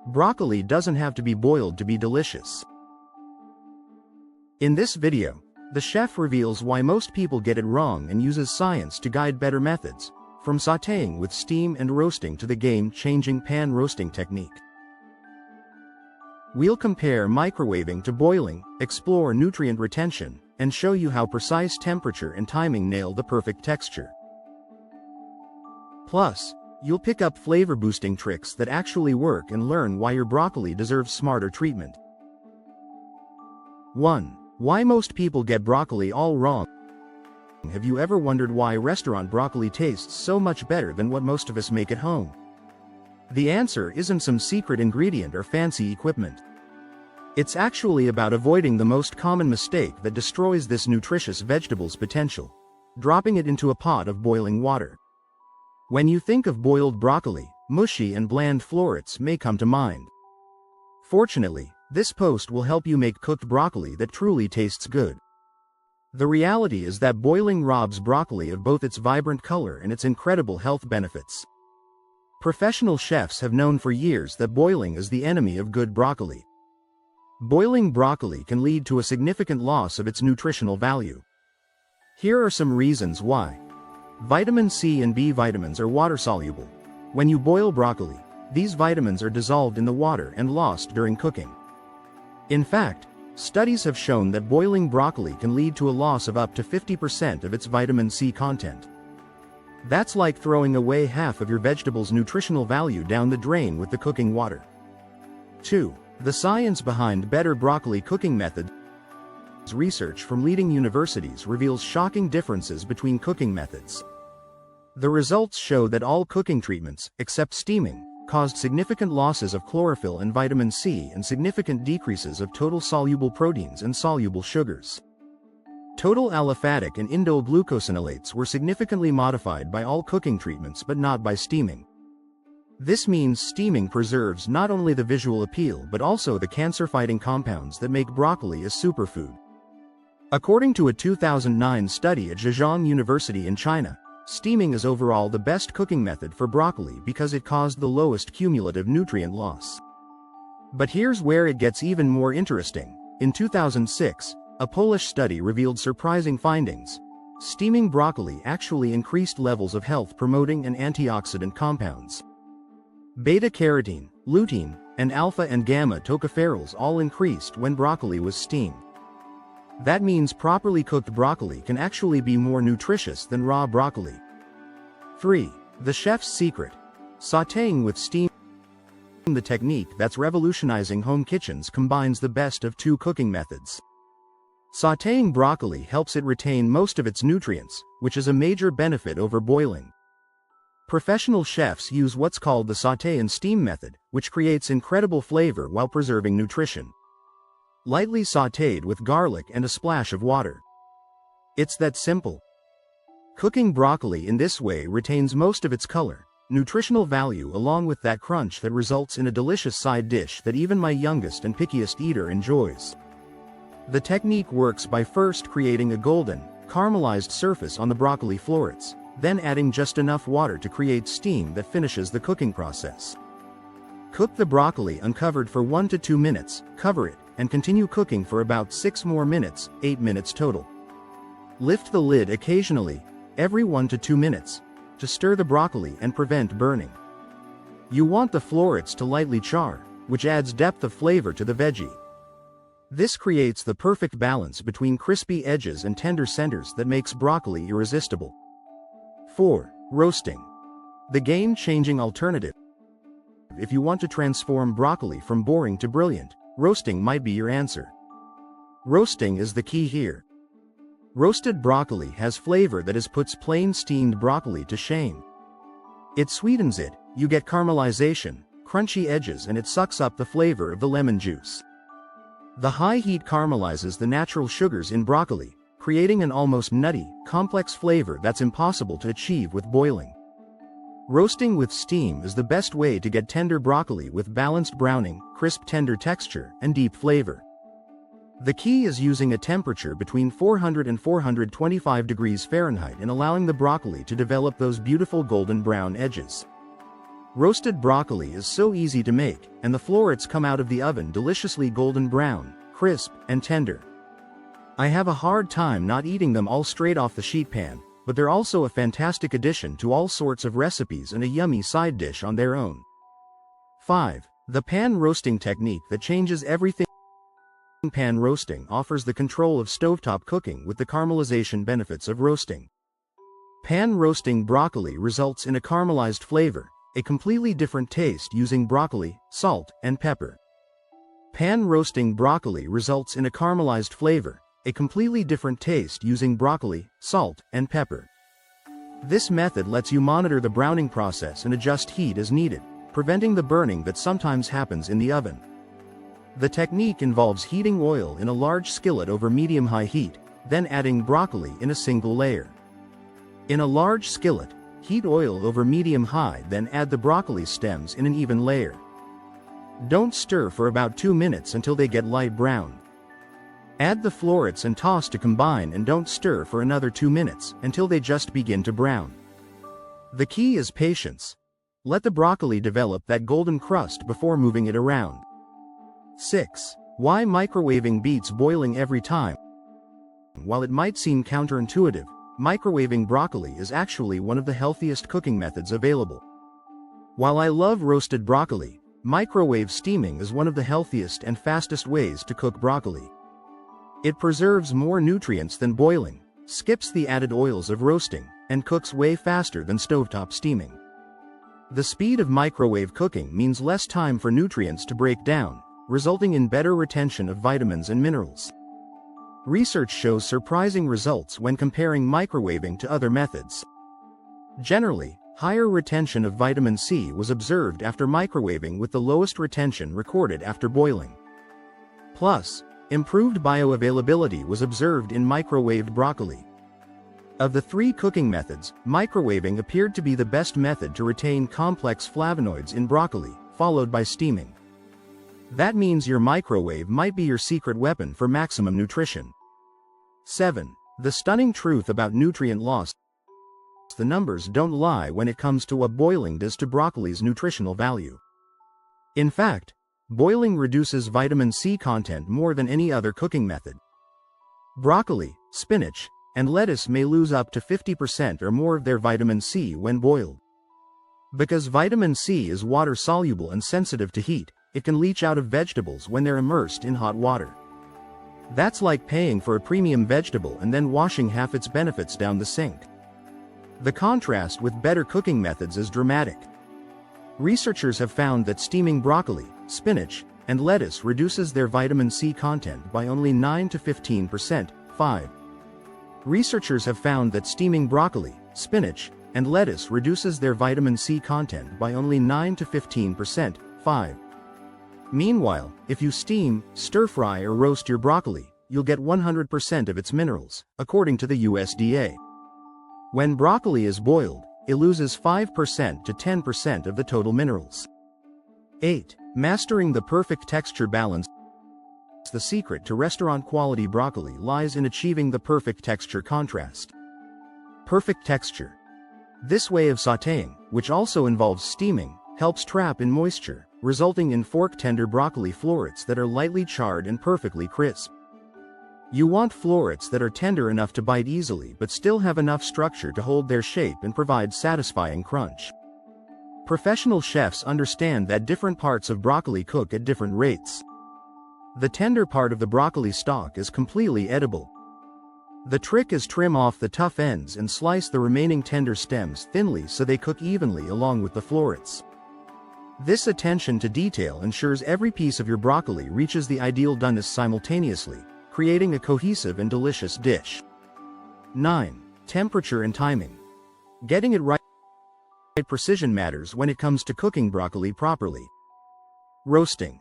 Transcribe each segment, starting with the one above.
Broccoli doesn't have to be boiled to be delicious. In this video, the chef reveals why most people get it wrong and uses science to guide better methods, from sautéing with steam and roasting to the game-changing pan roasting technique. We'll compare microwaving to boiling, explore nutrient retention, and show you how precise temperature and timing nail the perfect texture. Plus, you'll pick up flavor-boosting tricks that actually work and learn why your broccoli deserves smarter treatment. 1. Why most people get broccoli all wrong. Have you ever wondered why restaurant broccoli tastes so much better than what most of us make at home? The answer isn't some secret ingredient or fancy equipment. It's actually about avoiding the most common mistake that destroys this nutritious vegetable's potential: dropping it into a pot of boiling water. When you think of boiled broccoli, mushy and bland florets may come to mind. Fortunately, this post will help you make cooked broccoli that truly tastes good. The reality is that boiling robs broccoli of both its vibrant color and its incredible health benefits. Professional chefs have known for years that boiling is the enemy of good broccoli. Boiling broccoli can lead to a significant loss of its nutritional value. Here are some reasons why. Vitamin C and B vitamins are water-soluble. When you boil broccoli, these vitamins are dissolved in the water and lost during cooking. In fact, studies have shown that boiling broccoli can lead to a loss of up to 50% of its vitamin C content. That's like throwing away half of your vegetable's nutritional value down the drain with the cooking water. 2. The science behind better broccoli cooking methods. Research from leading universities reveals shocking differences between cooking methods. The results show that all cooking treatments, except steaming, caused significant losses of chlorophyll and vitamin C and significant decreases of total soluble proteins and soluble sugars. Total aliphatic and indole-glucosinolates were significantly modified by all cooking treatments but not by steaming. This means steaming preserves not only the visual appeal but also the cancer-fighting compounds that make broccoli a superfood. According to a 2009 study at Zhejiang University in China, steaming is overall the best cooking method for broccoli because it caused the lowest cumulative nutrient loss. But here's where it gets even more interesting. In 2006, a Polish study revealed surprising findings. Steaming broccoli actually increased levels of health-promoting and antioxidant compounds. Beta-carotene, lutein, and alpha and gamma tocopherols all increased when broccoli was steamed. That means properly cooked broccoli can actually be more nutritious than raw broccoli. 3. The chef's secret. Sautéing with steam. The technique that's revolutionizing home kitchens combines the best of two cooking methods. Sautéing broccoli helps it retain most of its nutrients, which is a major benefit over boiling. Professional chefs use what's called the sauté and steam method, which creates incredible flavor while preserving nutrition. Lightly sautéed with garlic and a splash of water. It's that simple. Cooking broccoli in this way retains most of its color, nutritional value along with that crunch that results in a delicious side dish that even my youngest and pickiest eater enjoys. The technique works by first creating a golden, caramelized surface on the broccoli florets, then adding just enough water to create steam that finishes the cooking process. Cook the broccoli uncovered for 1 to 2 minutes, cover it, and continue cooking for about 6 more minutes, 8 minutes total. Lift the lid occasionally, every 1 to 2 minutes, to stir the broccoli and prevent burning. You want the florets to lightly char, which adds depth of flavor to the veggie. This creates the perfect balance between crispy edges and tender centers that makes broccoli irresistible. 4. Roasting. The game-changing alternative. If you want to transform broccoli from boring to brilliant, roasting might be your answer. Roasting is the key here. Roasted broccoli has flavor that puts plain steamed broccoli to shame. It sweetens it, you get caramelization, crunchy edges, and it sucks up the flavor of the lemon juice. The high heat caramelizes the natural sugars in broccoli, creating an almost nutty, complex flavor that's impossible to achieve with boiling. Roasting with steam is the best way to get tender broccoli with balanced browning, crisp tender texture, and deep flavor. The key is using a temperature between 400 and 425 degrees Fahrenheit and allowing the broccoli to develop those beautiful golden brown edges. Roasted broccoli is so easy to make, and the florets come out of the oven deliciously golden brown, crisp, and tender. I have a hard time not eating them all straight off the sheet pan, but they're also a fantastic addition to all sorts of recipes and a yummy side dish on their own. 5. The pan roasting technique that changes everything. Pan roasting offers the control of stovetop cooking with the caramelization benefits of roasting. Pan roasting broccoli results in a caramelized flavor, a completely different taste using broccoli, salt, and pepper. Pan roasting broccoli results in a caramelized flavor, a completely different taste using broccoli, salt, and pepper. This method lets you monitor the browning process and adjust heat as needed, preventing the burning that sometimes happens in the oven. The technique involves heating oil in a large skillet over medium-high heat, then adding broccoli in a single layer. In a large skillet, heat oil over medium-high, then add the broccoli stems in an even layer. Don't stir for about 2 minutes until they get light brown. Add the florets and toss to combine, and don't stir for another 2 minutes until they just begin to brown. The key is patience. Let the broccoli develop that golden crust before moving it around. 6. Why microwaving beats boiling every time. While it might seem counterintuitive, microwaving broccoli is actually one of the healthiest cooking methods available. While I love roasted broccoli, microwave steaming is one of the healthiest and fastest ways to cook broccoli. It preserves more nutrients than boiling, skips the added oils of roasting, and cooks way faster than stovetop steaming. The speed of microwave cooking means less time for nutrients to break down, resulting in better retention of vitamins and minerals. Research shows surprising results when comparing microwaving to other methods. Generally, higher retention of vitamin C was observed after microwaving, with the lowest retention recorded after boiling. Plus, improved bioavailability was observed in microwaved broccoli. Of the 3 cooking methods, microwaving appeared to be the best method to retain complex flavonoids in broccoli, followed by steaming. That means your microwave might be your secret weapon for maximum nutrition. 7. The stunning truth about nutrient loss. The numbers don't lie when it comes to what boiling does to broccoli's nutritional value. In fact, boiling reduces vitamin C content more than any other cooking method. Broccoli, spinach, and lettuce may lose up to 50% or more of their vitamin C when boiled. Because vitamin C is water-soluble and sensitive to heat, it can leach out of vegetables when they're immersed in hot water. That's like paying for a premium vegetable and then washing half its benefits down the sink. The contrast with better cooking methods is dramatic. Researchers have found that steaming broccoli, spinach, and lettuce reduces their vitamin C content by only 9 to 15%. 5. Researchers have found that steaming broccoli, spinach, and lettuce reduces their vitamin C content by only 9 to 15%. 5. Meanwhile, if you steam, stir-fry, or roast your broccoli, you'll get 100% of its minerals, according to the USDA. When broccoli is boiled, it loses 5% to 10% of the total minerals. 8. Mastering the perfect texture balance. The secret to restaurant-quality broccoli lies in achieving the perfect texture contrast. Perfect texture. This way of sautéing, which also involves steaming, helps trap in moisture, resulting in fork-tender broccoli florets that are lightly charred and perfectly crisp. You want florets that are tender enough to bite easily but still have enough structure to hold their shape and provide satisfying crunch. Professional chefs understand that different parts of broccoli cook at different rates. The tender part of the broccoli stalk is completely edible. The trick is trim off the tough ends and slice the remaining tender stems thinly so they cook evenly along with the florets. This attention to detail ensures every piece of your broccoli reaches the ideal doneness simultaneously, creating a cohesive and delicious dish. 9. Temperature and timing. Getting it right. Precision matters when it comes to cooking broccoli properly. Roasting.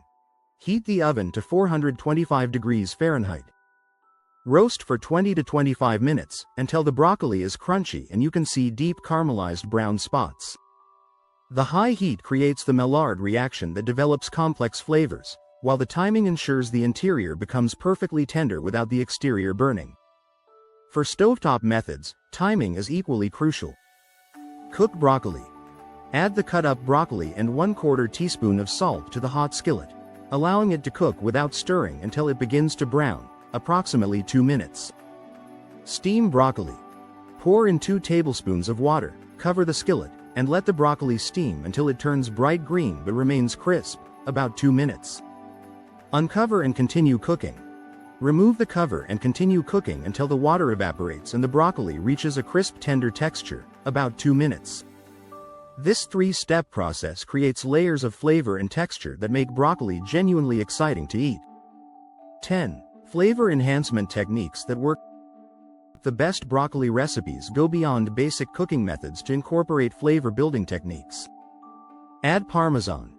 Heat the oven to 425 degrees Fahrenheit. Roast for 20 to 25 minutes until the broccoli is crunchy and you can see deep caramelized brown spots. The high heat creates the Maillard reaction that develops complex flavors, while the timing ensures the interior becomes perfectly tender without the exterior burning. For stovetop methods, timing is equally crucial. Cook broccoli. Add the cut up broccoli and 1/4 teaspoon of salt to the hot skillet, allowing it to cook without stirring until it begins to brown, approximately 2 minutes. Steam broccoli. Pour in 2 tablespoons of water, cover the skillet, and let the broccoli steam until it turns bright green but remains crisp, about 2 minutes. Uncover and continue cooking. Remove the cover and continue cooking until the water evaporates and the broccoli reaches a crisp tender texture, about 2 minutes. This 3-step process creates layers of flavor and texture that make broccoli genuinely exciting to eat. 10. Flavor enhancement techniques that work. The best broccoli recipes go beyond basic cooking methods to incorporate flavor-building techniques. Add Parmesan.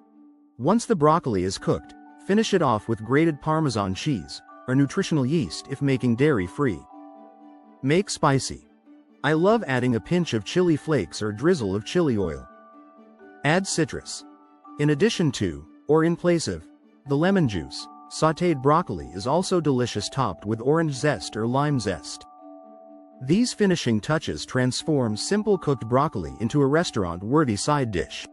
Once the broccoli is cooked, finish it off with grated Parmesan cheese, or nutritional yeast if making dairy-free. Make spicy. I love adding a pinch of chili flakes or drizzle of chili oil. Add citrus. In addition to, or in place of, the lemon juice, sautéed broccoli is also delicious topped with orange zest or lime zest. These finishing touches transform simple cooked broccoli into a restaurant-worthy side dish.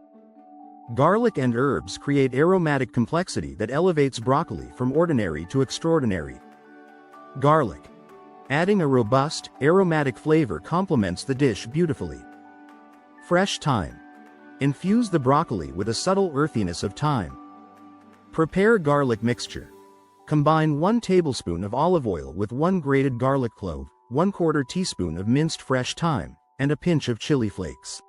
Garlic and herbs create aromatic complexity that elevates broccoli from ordinary to extraordinary. Garlic. Adding a robust, aromatic flavor complements the dish beautifully. Fresh thyme. Infuse the broccoli with a subtle earthiness of thyme. Prepare garlic mixture. Combine 1 tablespoon of olive oil with 1 grated garlic clove, 1/4 teaspoon of minced fresh thyme, and a pinch of chili flakes.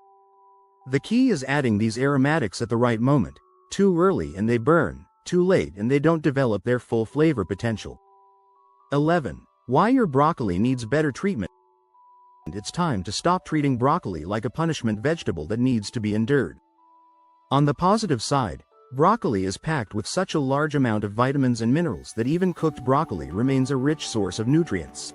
The key is adding these aromatics at the right moment. Too early and they burn, too late and they don't develop their full flavor potential. 11. Why your broccoli needs better treatment. It's time to stop treating broccoli like a punishment vegetable that needs to be endured. On the positive side, broccoli is packed with such a large amount of vitamins and minerals that even cooked broccoli remains a rich source of nutrients.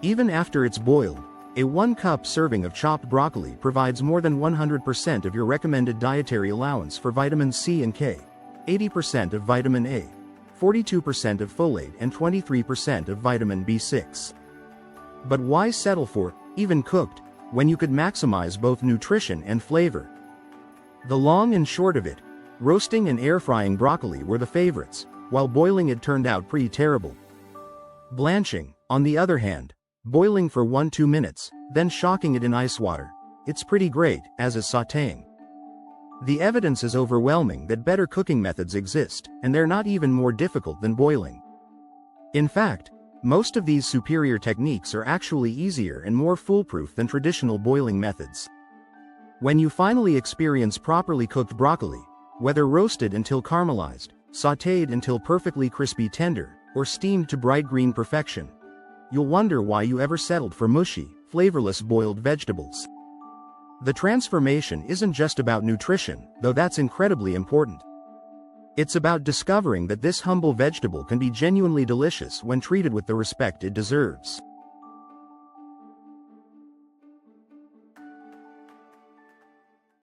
Even after it's boiled, a 1-cup serving of chopped broccoli provides more than 100% of your recommended dietary allowance for vitamin C and K, 80% of vitamin A, 42% of folate and 23% of vitamin B6. But why settle for, even cooked, when you could maximize both nutrition and flavor? The long and short of it, roasting and air-frying broccoli were the favorites, while boiling it turned out pretty terrible. Blanching, on the other hand, boiling for 1-2 minutes, then shocking it in ice water, it's pretty great, as is sautéing. The evidence is overwhelming that better cooking methods exist, and they're not even more difficult than boiling. In fact, most of these superior techniques are actually easier and more foolproof than traditional boiling methods. When you finally experience properly cooked broccoli, whether roasted until caramelized, sautéed until perfectly crispy tender, or steamed to bright green perfection, you'll wonder why you ever settled for mushy, flavorless boiled vegetables. The transformation isn't just about nutrition, though that's incredibly important. It's about discovering that this humble vegetable can be genuinely delicious when treated with the respect it deserves.